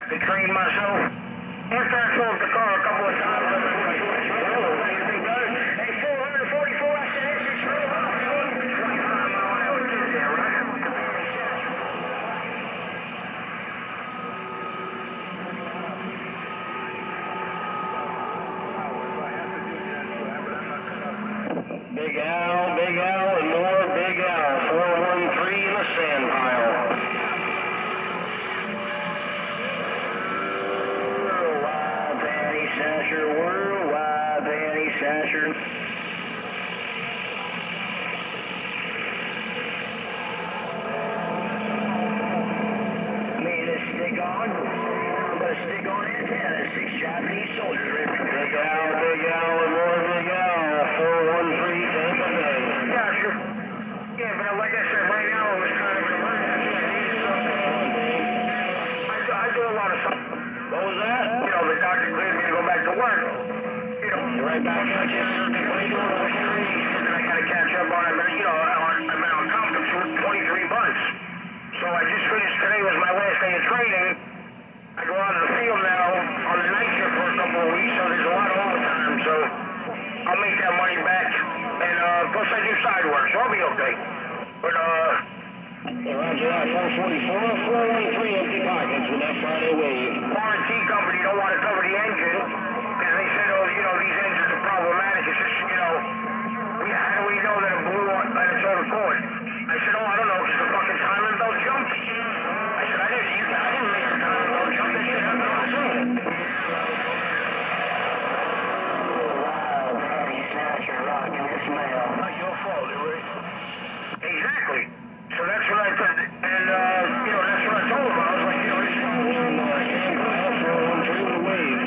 to train myself. After I sold the car a couple of times, I was like, hey, 444, I said, this is real hot. 25 mile an hour kid there, right? Big Al, and more Big Al. 413 in the sand pile. Worldwide Patty Sasher, worldwide Patty Sasher. Made a stick on. I'm gonna stick on antenna. 6 Japanese soldiers. Big Al, and more Big Al. 413 Tampa Bay. Yeah, sure. Yeah, but like I said, right now it was kind of an emergency. I needed something. I do a lot of something. What was that? You know, the doctor cleared me to go back to work. You know, you're right back out here. What are you doing? And I gotta catch up on it. You know, I've been on conference for 23 months. So I just finished, today was my last day of training. I go out in the field now on the night shift for a couple of weeks, so there's a lot of overtime. So I'll make that money back. And plus I do side work, so I'll be okay. But Roger that, 444, 413 empty pockets with that Friday wave. Warranty company don't want to cover the engine, because they said, oh, you know, these engines are problematic. It's just, you know, how do we know that it blew on its own accord? I said, oh, I don't know, because the fucking timing belt jumped. I said, I didn't make the timing belt jump. This shit happened on its own. Not your fault, Louis. Exactly. So that's what I put, and, you know, that's what I told him. I was like, you know, you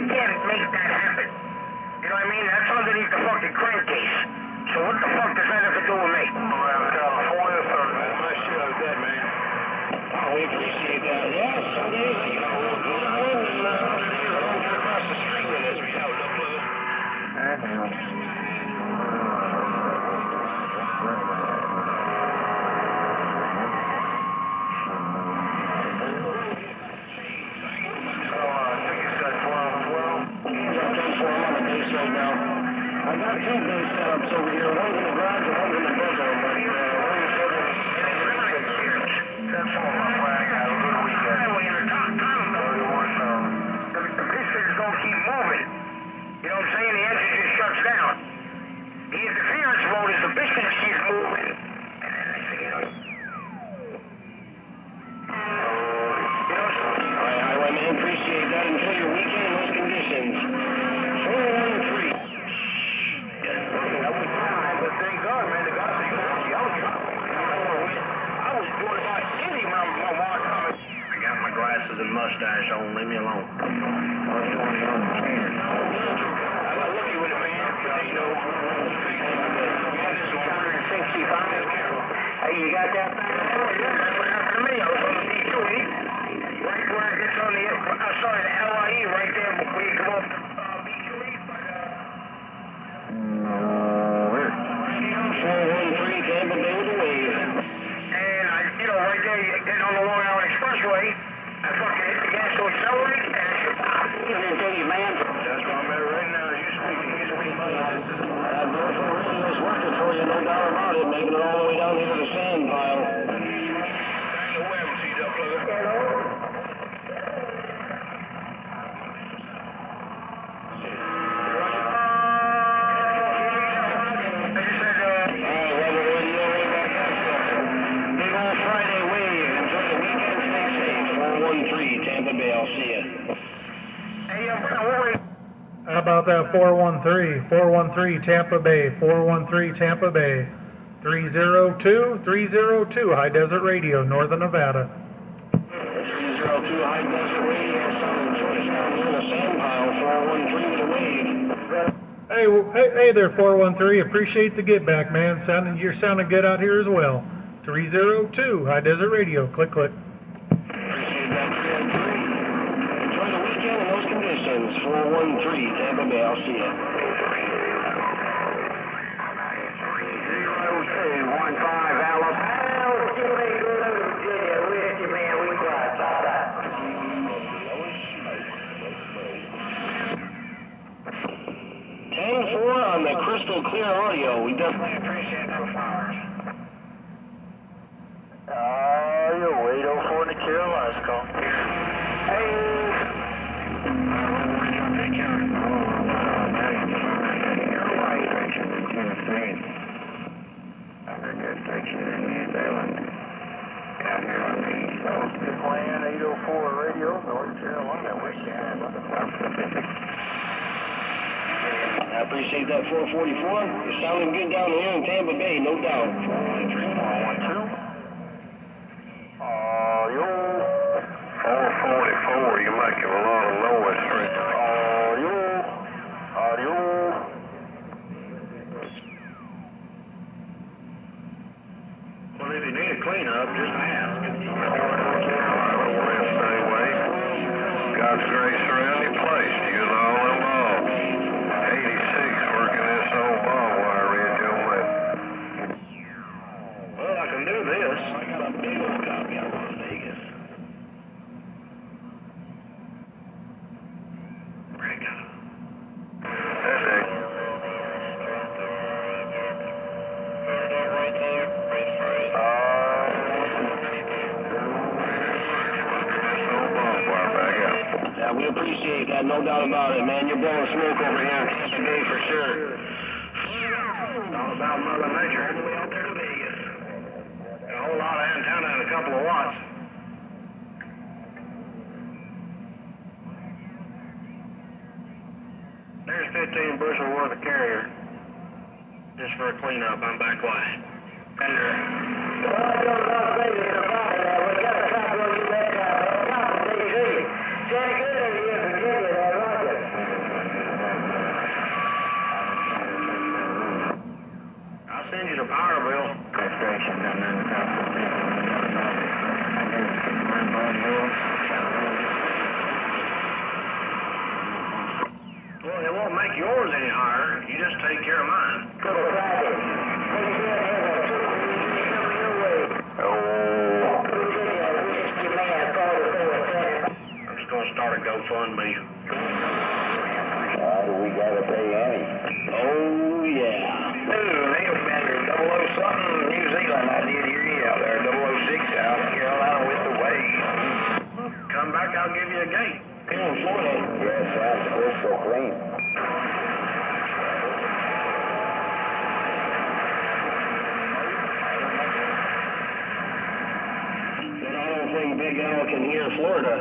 can't make that happen. You know what I mean? That's underneath the fucking crankcase. So what the fuck does that have to do with me? California, so nice shit out of that, man. Oh, we appreciate that. Yeah, some days, you know, we'll go down and, other days, I don't get across the street with this. We have no clue. I got 2 base setups over here. One's in the garage and one's in the bedroom. But that's all my flag. Have a good weekend. The pistons don't keep moving. You know what I'm saying? The engine just shuts down. The interference mode is the pistons keep moving. And then I say, you know. All right, Highwayman, appreciate that. Enjoy your weekend in those conditions. 413. Glasses and mustache on, leave me alone. I got lucky with it, man. You know, hey, you got that thing? Oh, yeah, that's what happened to me. I was on the B2E, right where it gets on the, sorry, the LIE, right there before you come up B2E. 413 Tampa Bay with the wave. And I, you know, right there, getting on the Long Island Expressway, I fucking hit the gas to accelerate, and it should pop. Evening to you, man. That's where I'm at right now. You speaking, he's weak. That beautiful radio is working for you, no doubt about it, making it all the way down here to the sand pile. Back to where, T-Duck, Tampa Bay, I'll see you. Hey, how about that 413? 413 Tampa Bay, 413 Tampa Bay, 302 High Desert Radio, Northern Nevada. 302 High Desert Radio, Southern Choice down here in the sand pile, 413 with the wave. Hey there, 413. Appreciate the get back, man. You're sounding good out here as well. 302 High Desert Radio. Click, click. Appreciate that, 303. Enjoy the weekend in those conditions. 413 Tampa Bay. I'll see you. 30215 Alabama. crystal clear audio. We definitely appreciate those flowers. Yo, 804 in the Carolinas call. Hey. You're right. I'm a good station in New Zealand. Down here on the East Coast. Good plan, 804 radio, North Carolina, West Carolina, South Pacific. I appreciate that 444. You're sounding good down here in Tampa Bay, no doubt. 413, 412. Yo. 444, you're making a lot of noise, Rick. Audio. Audio. Well, if you need a cleanup, just ask. God's grace around your place, you and all involved. 86 working this old barbed wire ridge on that. Well, I can do this. I got a big old copy of Las Vegas. Rick. That's it. Right there. Yeah, we appreciate that, no doubt about it, man. You're blowing smoke over here in Tampa Bay for sure. It's all about Mother Nature. All the way out there to Vegas. A whole lot of antenna and a couple of watts. There's 15 bushel worth of carrier. Just for a cleanup, I'm back quiet. And well, I don't know if they about that. We got a couple of you back top of DC. Very good of you in Virginia, there, Roger. I'll send you the power bill. Frustration down there in the top of the well, it won't make yours any higher. You just take care of mine. Good traffic. I'm just going to start a GoFundMe. Do we got to pay Annie? Oh, yeah. Neil Bender, 00 something, New Zealand. I did hear you out there. 006, South Carolina with the wave. Come back, I'll give you a gate. Yes, sounds crystal clean. But I don't think Big Al can hear Florida.